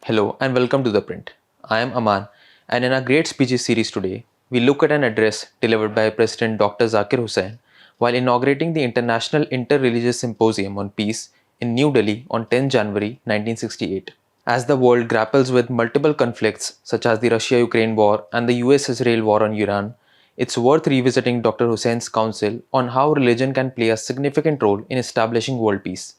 Hello and welcome to The Print. I am Aamaan, and in our Great Speeches series today, we look at an address delivered by President Dr. Zakir Husain while inaugurating the International Inter-Religious Symposium on Peace in New Delhi on 10 January 1968. As the world grapples with multiple conflicts such as the Russia-Ukraine war and the US-Israel war on Iran, it's worth revisiting Dr. Husain's counsel on how religion can play a significant role in establishing world peace.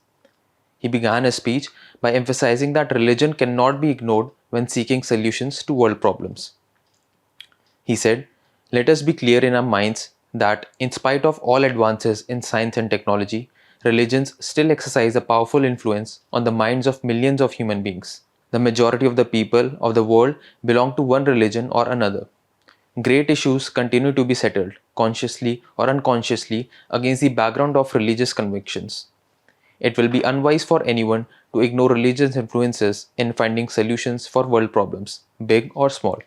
He began his speech by emphasizing that religion cannot be ignored when seeking solutions to world problems. He said, "Let us be clear in our minds that, in spite of all advances in science and technology, religions still exercise a powerful influence on the minds of millions of human beings. The majority of the people of the world belong to one religion or another. Great issues continue to be settled, consciously or unconsciously, against the background of religious convictions. It will be unwise for anyone to ignore religion's influences in finding solutions for world problems, big or small."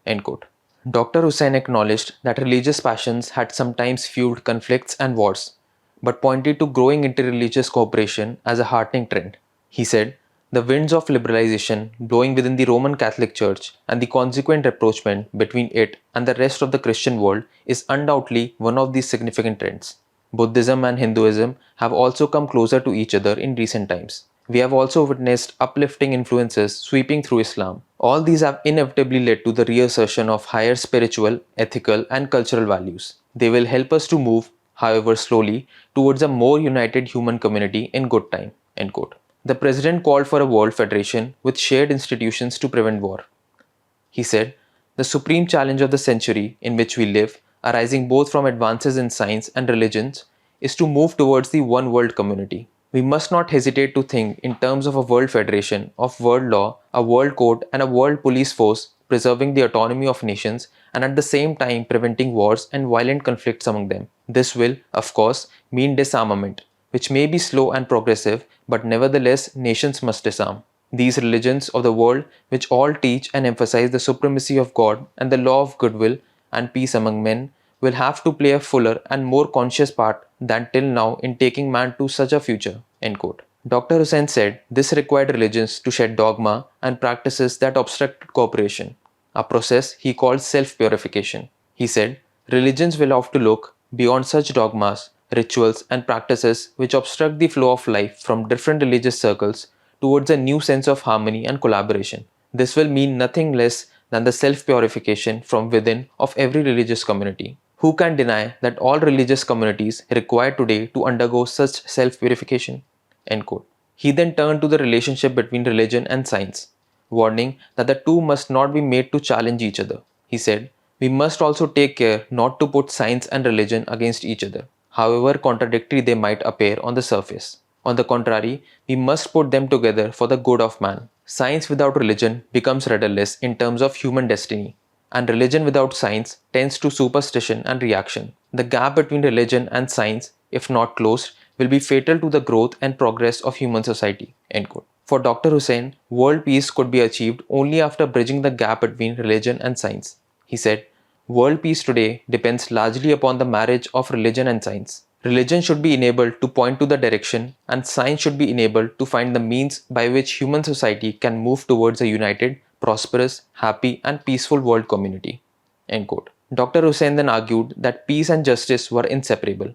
End quote. Dr. Hussain acknowledged that religious passions had sometimes fueled conflicts and wars, but pointed to growing interreligious cooperation as a heartening trend. He said, "The winds of liberalization blowing within the Roman Catholic Church and the consequent rapprochement between it and the rest of the Christian world is undoubtedly one of these significant trends. Buddhism and Hinduism have also come closer to each other in recent times. We have also witnessed uplifting influences sweeping through Islam. All these have inevitably led to the reassertion of higher spiritual, ethical, and cultural values. They will help us to move, however slowly, towards a more united human community in good time." End quote. The president called for a world federation with shared institutions to prevent war. He said, "The supreme challenge of the century in which we live, arising both from advances in science and religions, is to move towards the one world community. We must not hesitate to think in terms of a world federation of world law, a world court, and a world police force, preserving the autonomy of nations and at the same time preventing wars and violent conflicts among them. This will, of course, mean disarmament, which may be slow and progressive, but nevertheless nations must disarm. These religions of the world, which all teach and emphasize the supremacy of God and the law of goodwill and peace among men, will have to play a fuller and more conscious part than till now in taking man to such a future." End quote. Dr. Hussain said this required religions to shed dogma and practices that obstructed cooperation, a process he called self-purification. He said, "Religions will have to look beyond such dogmas, rituals, and practices which obstruct the flow of life from different religious circles towards a new sense of harmony and collaboration. This will mean nothing less than the self-purification from within of every religious community. Who can deny that all religious communities require today to undergo such self-purification?" End quote. He then turned to the relationship between religion and science, warning that the two must not be made to challenge each other. He said, "We must also take care not to put science and religion against each other, however contradictory they might appear on the surface. On the contrary, we must put them together for the good of man. Science without religion becomes rudderless in terms of human destiny, and religion without science tends to superstition and reaction. The gap between religion and science, if not closed, will be fatal to the growth and progress of human society." End quote. For Dr. Hussain, world peace could be achieved only after bridging the gap between religion and science. He said, "World peace today depends largely upon the marriage of religion and science. Religion should be enabled to point to the direction, and science should be enabled to find the means by which human society can move towards a united, prosperous, happy, and peaceful world community." End quote. Dr. Hussain then argued that peace and justice were inseparable,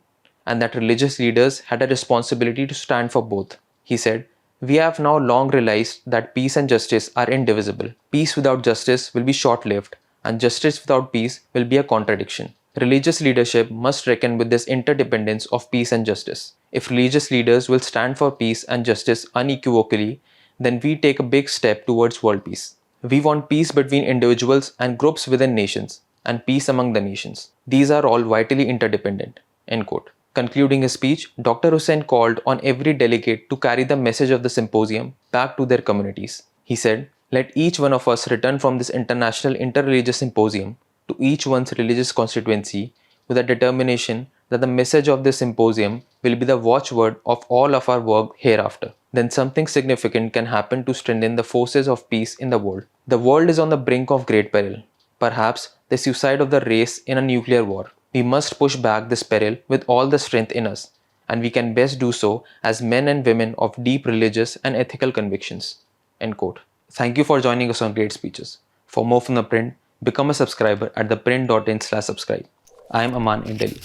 and that religious leaders had a responsibility to stand for both. He said, "We have now long realized that peace and justice are indivisible. Peace without justice will be short-lived, and justice without peace will be a contradiction. Religious leadership must reckon with this interdependence of peace and justice. If religious leaders will stand for peace and justice unequivocally, then we take a big step towards world peace. We want peace between individuals and groups within nations, and peace among the nations. These are all vitally interdependent." End quote. Concluding his speech, Dr. Hussain called on every delegate to carry the message of the symposium back to their communities. He said, "Let each one of us return from this International Inter-Religious Symposium to each one's religious constituency with a determination that the message of this symposium will be the watchword of all of our work hereafter. Then something significant can happen to strengthen the forces of peace in the world. The world is on the brink of great peril, perhaps the suicide of the race in a nuclear war. We must push back this peril with all the strength in us, and we can best do so as men and women of deep religious and ethical convictions." End quote. Thank you for joining us on Great Speeches. For more from The Print, become a subscriber at theprint.in/subscribe. I am Aamaan in Delhi.